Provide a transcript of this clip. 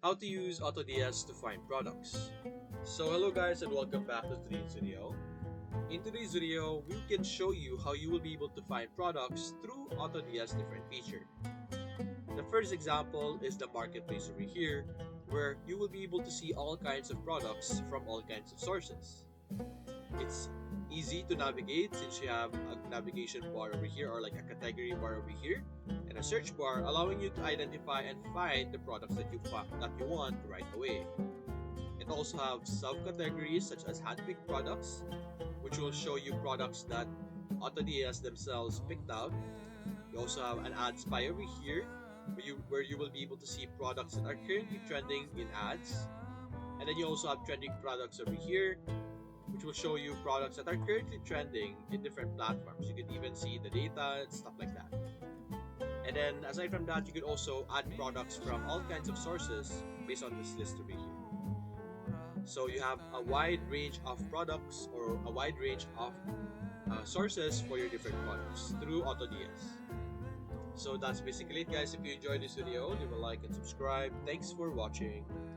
How to use Autods to find products. So hello guys and welcome back to today's video. In today's video, we can show you how you will be able to find products through Autods different feature. The first example is the marketplace over here, where you will be able to see all kinds of products from all kinds of sources. It's easy to navigate since you have a navigation bar over here or like a category bar over here and a search bar allowing you to identify and find the products that you want right away. It also has subcategories such as hand-picked products, which will show you products that Autods themselves picked out. You also have an ad spy over here where you will be able to see products that are currently trending in ads. And then you also have trending products over here, which will show you products that are currently trending in different platforms. You can even see the data and stuff like that. And then aside from that, you can also add products from all kinds of sources based on this list over here. So you have a wide range of products or a wide range of sources for your different products through Autods. So that's basically it guys. If you enjoyed this video, leave a like and subscribe. Thanks for watching.